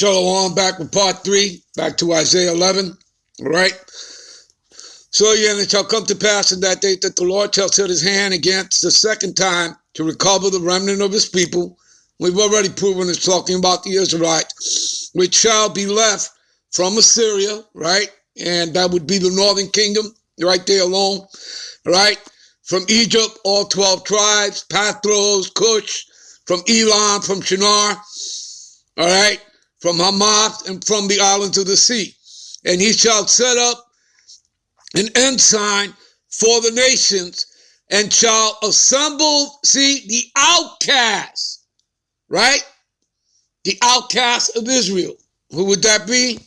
Shalom, back with part 3, back to Isaiah 11, all right? So again, it shall come to pass in that day that the Lord shall set his hand against the second time to recover the remnant of his people. We've already proven it's talking about the Israelites, which shall be left from Assyria, right? And that would be the northern kingdom, right there alone, right? From Egypt, all 12 tribes, Pathros, Cush, from Elam, from Shinar, all right? From Hamath and from the islands of the sea. And he shall set up an ensign for the nations and shall assemble, see, the outcasts, right? The outcasts of Israel. Who would that be?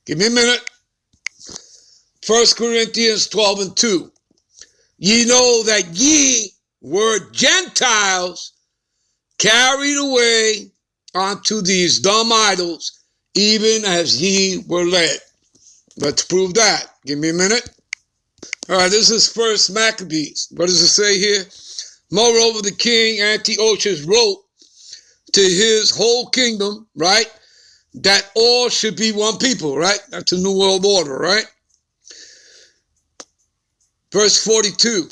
Give me a minute. 1 Corinthians 12 and 2. Ye know that ye were Gentiles carried away unto these dumb idols, even as ye were led. Let's prove that. Give me a minute. All right, this is First Maccabees. What does it say here? Moreover, the king Antiochus wrote to his whole kingdom, right, that all should be one people, right? That's a new world order, right? Verse 42.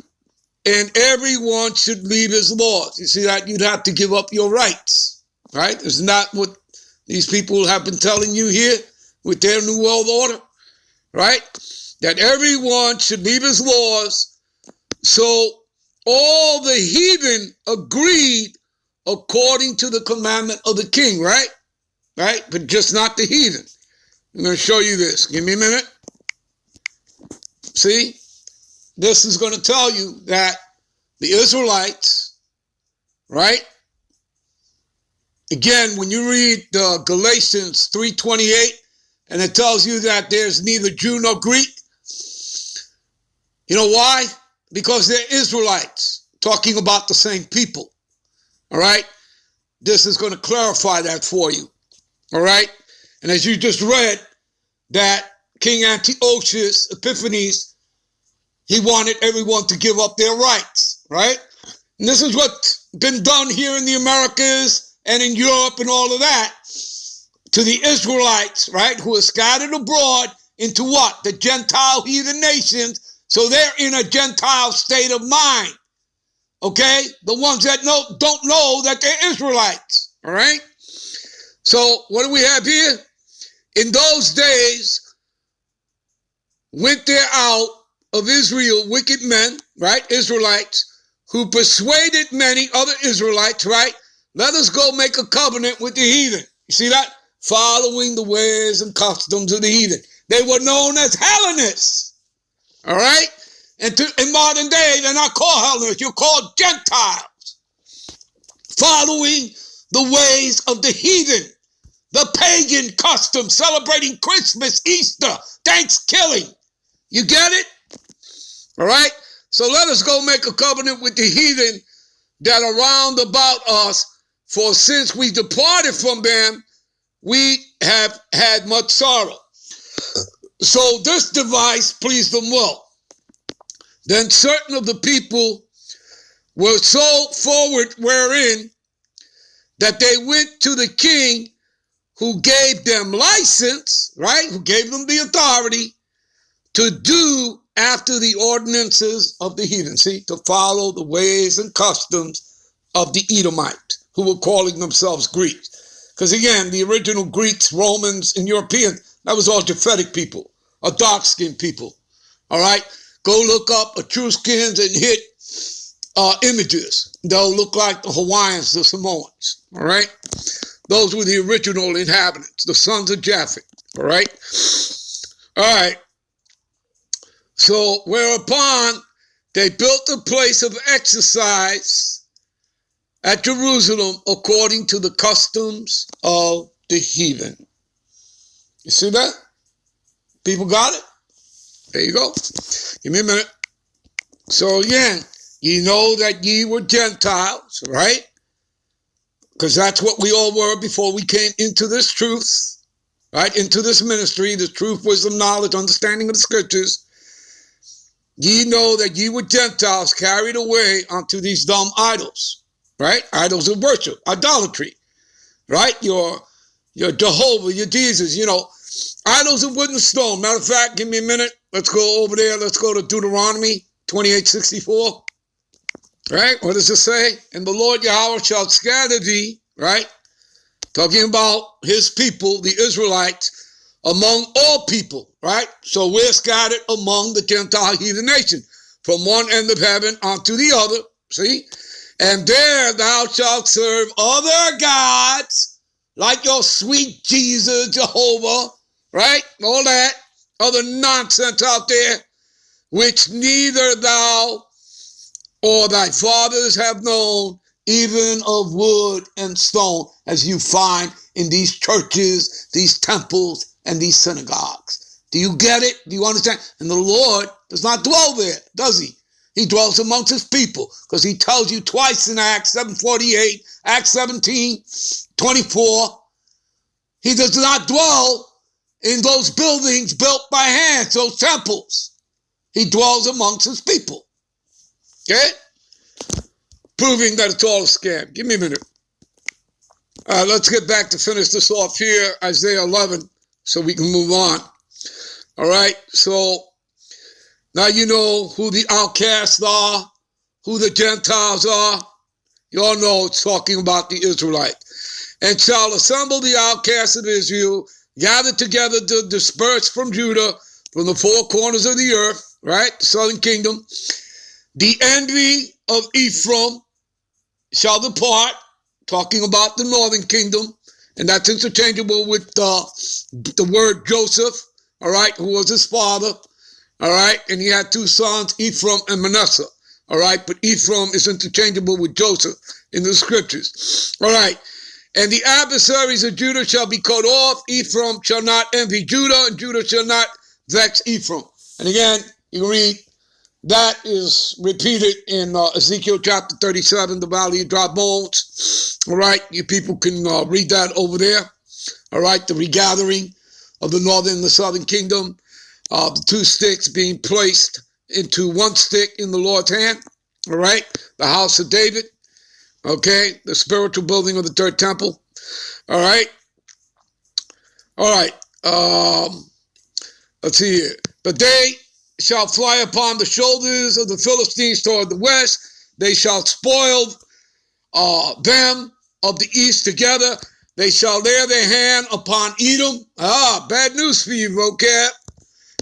And everyone should leave his laws. You see that? You'd have to give up your rights. Right? Isn't that what these people have been telling you here with their New World Order? Right? That everyone should leave his laws. So all the heathen agreed according to the commandment of the king, right? Right? But just not the heathen. I'm going to show you this. Give me a minute. See? This is going to tell you that the Israelites, right? Again, when you read Galatians 3:28, and it tells you that there's neither Jew nor Greek, you know why? Because they're Israelites, talking about the same people, all right? This is going to clarify that for you, all right? And as you just read, that King Antiochus Epiphanes, he wanted everyone to give up their rights, right? And this is what's been done here in the Americas and in Europe and all of that, to the Israelites, right, who are scattered abroad into what? The Gentile heathen nations, so they're in a Gentile state of mind, okay? The ones that don't know that they're Israelites, all right? So what do we have here? In those days, went there out of Israel wicked men, right, Israelites, who persuaded many other Israelites, right? Let us go make a covenant with the heathen. You see that? Following the ways and customs of the heathen. They were known as Hellenists. All right? And in modern day, they're not called Hellenists. You're called Gentiles. Following the ways of the heathen. The pagan customs, celebrating Christmas, Easter, Thanksgiving. You get it? All right? So let us go make a covenant with the heathen that are round about us. For since we departed from them, we have had much sorrow. So this device pleased them well. Then certain of the people were so forward wherein that they went to the king, who gave them license, right? Who gave them the authority to do after the ordinances of the heathen. See, to follow the ways and customs of the Edomites, who were calling themselves Greeks. Because again, the original Greeks, Romans, and Europeans, that was all Japhetic people, or dark-skinned people. All right? Go look up Etruscans and hit images. They'll look like the Hawaiians, the Samoans. All right? Those were the original inhabitants, the sons of Japhet. All right? All right. So whereupon they built a place of exercise at Jerusalem according to the customs of the heathen. You see that? People got it? There you go. Give me a minute. So again, ye know that ye were Gentiles, right? Because that's what we all were before we came into this truth, right? Into this ministry, the truth, wisdom, knowledge, understanding of the scriptures. Ye know that ye were Gentiles carried away unto these dumb idols. Right? Idols of worship, idolatry, right? Your your Jehovah, your Jesus, idols of wood and stone. Matter of fact, give me a minute. Let's go over there. Let's go to Deuteronomy 28:64. Right? What does it say? And the Lord Yahweh shall scatter thee, right? Talking about his people, the Israelites, among all people, right? So we're scattered among the Gentile heathen nation, from one end of heaven unto the other, see? And there thou shalt serve other gods, like your sweet Jesus, Jehovah, right? All that other nonsense out there, which neither thou or thy fathers have known, even of wood and stone, as you find in these churches, these temples, and these synagogues. Do you get it? Do you understand? And the Lord does not dwell there, does he? He dwells amongst his people, because he tells you twice in Acts 7:48, Acts 17:24, he does not dwell in those buildings built by hands, those temples. He dwells amongst his people. Okay? Proving that it's all a scam. Give me a minute. Let's get back to finish this off here, Isaiah 11, so we can move on. All right? So now you know who the outcasts are, who the Gentiles are. You all know it's talking about the Israelites. And shall assemble the outcasts of Israel, gather together the dispersed from Judah, from the four corners of the earth, right? The southern kingdom. The envy of Ephraim shall depart, talking about the northern kingdom, and that's interchangeable with the word Joseph, all right, who was his father, all right, and he had two sons, Ephraim and Manasseh, all right, but Ephraim is interchangeable with Joseph in the scriptures, all right, and the adversaries of Judah shall be cut off, Ephraim shall not envy Judah, and Judah shall not vex Ephraim. And again, you read, that is repeated in Ezekiel chapter 37, the valley of dry bones. All right, you people can read that over there. All right, the regathering of the northern and the southern kingdom, the two sticks being placed into one stick in the Lord's hand. All right, the house of David. Okay, the spiritual building of the third temple. All right. All right. Let's see here. But they shall fly upon the shoulders of the Philistines toward the west. They shall spoil them of the east together. They shall lay their hand upon Edom. Bad news for you, vocab.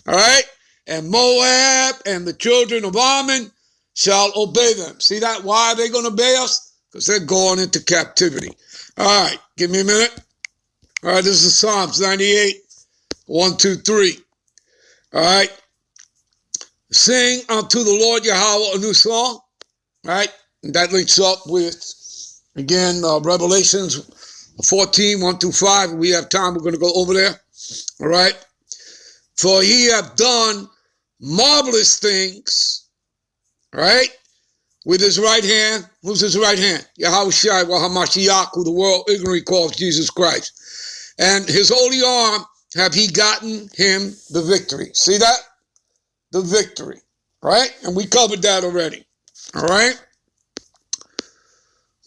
All right. And Moab and the children of Ammon shall obey them. See that? Why are they going to obey us? Because they're going into captivity. All right. Give me a minute. All right. This is Psalms 98, 1, 2, 3. All right. Sing unto the Lord Yahweh a new song, right? And that links up with, again, Revelations 14, 1 through 5. If we have time, we're going to go over there, all right? For he hath done marvelous things, right? With his right hand. Who's his right hand? Yahweh Shai Wahamashiach, who the world ignorantly calls Jesus Christ. And his holy arm have he gotten him the victory. See that? The victory, right? And we covered that already, all right?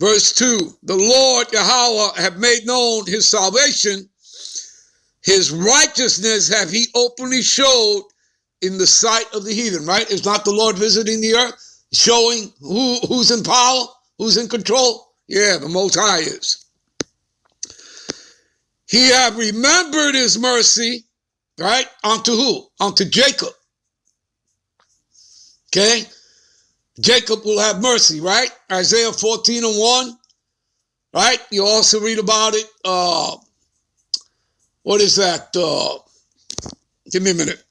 Verse 2, the Lord Yahweh have made known his salvation. His righteousness have he openly showed in the sight of the heathen, right? Is not the Lord visiting the earth, showing who's in power, who's in control? Yeah, the Most High is. He have remembered his mercy, right? Unto who? Unto Jacob. Okay, Jacob will have mercy, right? Isaiah 14 and 1, right? You also read about it. What is that? Give me a minute.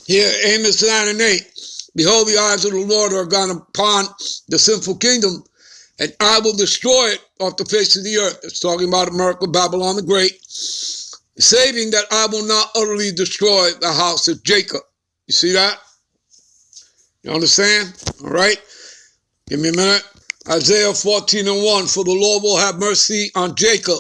Here, Amos 9 and 8. Behold, the eyes of the Lord are gone upon the sinful kingdom, and I will destroy it off the face of the earth. It's talking about America, Babylon the Great, saving that I will not utterly destroy the house of Jacob. You see that? You understand? All right. Give me a minute. Isaiah 14 and 1. For the Lord will have mercy on Jacob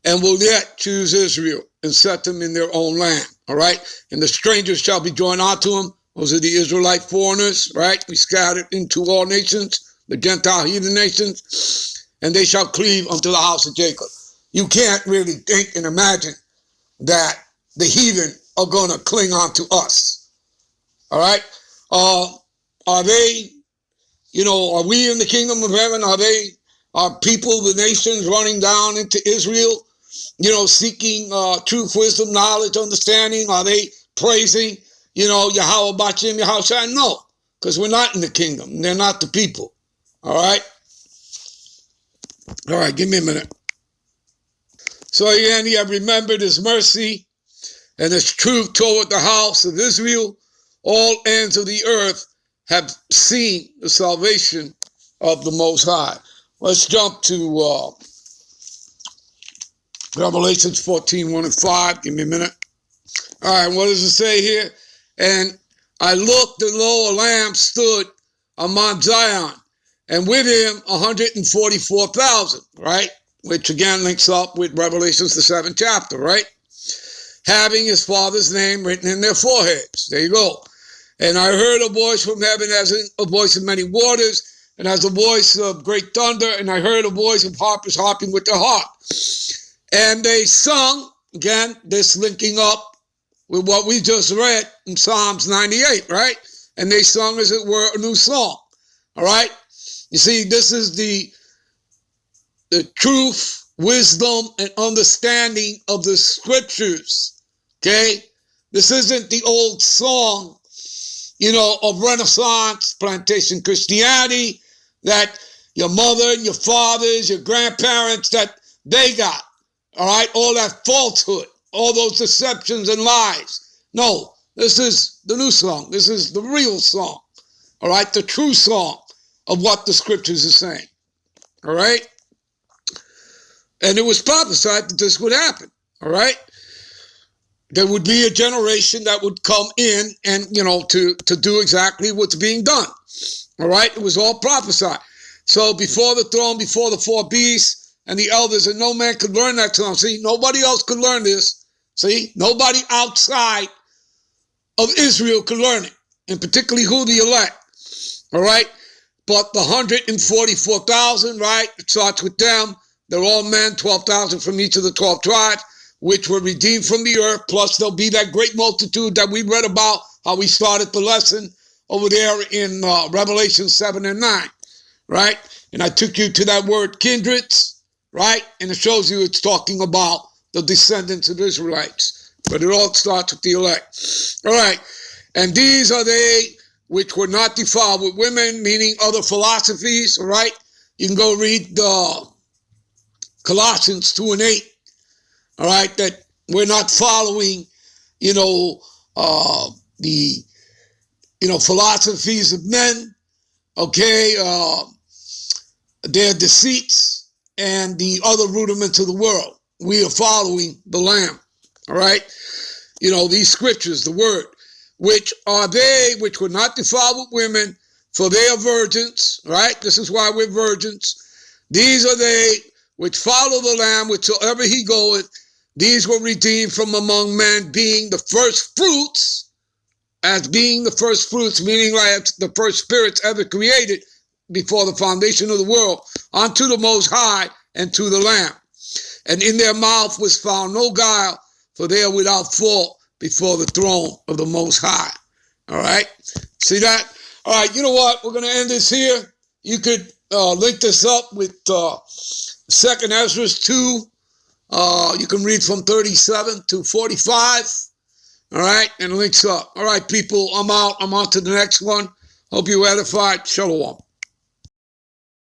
and will yet choose Israel and set them in their own land. All right. And the strangers shall be joined unto him. Those are the Israelite foreigners, right? We scattered into all nations, the Gentile heathen nations, and they shall cleave unto the house of Jacob. you can't really think and imagine that the heathen are going to cling on to us. All right? Are they, are we in the kingdom of heaven? Are people, the nations running down into Israel, seeking truth, wisdom, knowledge, understanding? Are they praising, Yahweh Bachim, Yahweh? No, because we're not in the kingdom. They're not the people. All right? All right, give me a minute. So again, he have remembered his mercy and his truth toward the house of Israel. All ends of the earth have seen the salvation of the Most High. Let's jump to Revelations 14, 1 and 5. Give me a minute. All right, what does it say here? And I looked, and lo, a lamb stood on Mount Zion, and with him 144,000, right? Which again links up with Revelations, the 7th chapter, right? Having his Father's name written in their foreheads. There you go. And I heard a voice from heaven as a voice of many waters, and as a voice of great thunder, and I heard a voice of harpers harping with their harp. And they sung, again, this linking up with what we just read in Psalms 98, right? And they sung, as it were, a new song, all right? You see, this is the truth, wisdom, and understanding of the scriptures, okay? This isn't the old song, of Renaissance, plantation Christianity, that your mother and your fathers, your grandparents, that they got, all right? All that falsehood, all those deceptions and lies. No, this is the new song. This is the real song, all right? The true song of what the scriptures are saying, all right? And it was prophesied that this would happen, all right? There would be a generation that would come in and, to do exactly what's being done, all right? It was all prophesied. So before the throne, before the four beasts and the elders, and no man could learn that song. See, nobody else could learn this. See, nobody outside of Israel could learn it, and particularly who the elect, all right? But the 144,000, right, it starts with them. They're all men, 12,000 from each of the 12 tribes, which were redeemed from the earth. Plus, there'll be that great multitude that we read about, how we started the lesson over there in Revelation 7 and 9, right? And I took you to that word kindreds, right? And it shows you it's talking about the descendants of Israelites. But it all starts with the elect. All right. And these are they which were not defiled with women, meaning other philosophies, all right? You can go read Colossians 2 and 8, all right, that we're not following, the philosophies of men, okay, their deceits and the other rudiments of the world. We are following the Lamb, all right? These scriptures, the word, which are they which were not defiled with women, for they are virgins, right? This is why we're virgins. These are they which follow the Lamb whithersoever he goeth. These were redeemed from among men, being the first fruits, as being the first fruits, meaning like the first spirits ever created before the foundation of the world, unto the Most High and to the Lamb. And in their mouth was found no guile, for they are without fault before the throne of the Most High. All right? See that? All right, you know what? We're going to end this here. You could link this up with 2nd Ezra 2. You can read from 37 to 45. All right? And links up. All right, people, I'm out. I'm on to the next one. Hope you edified. Shalom.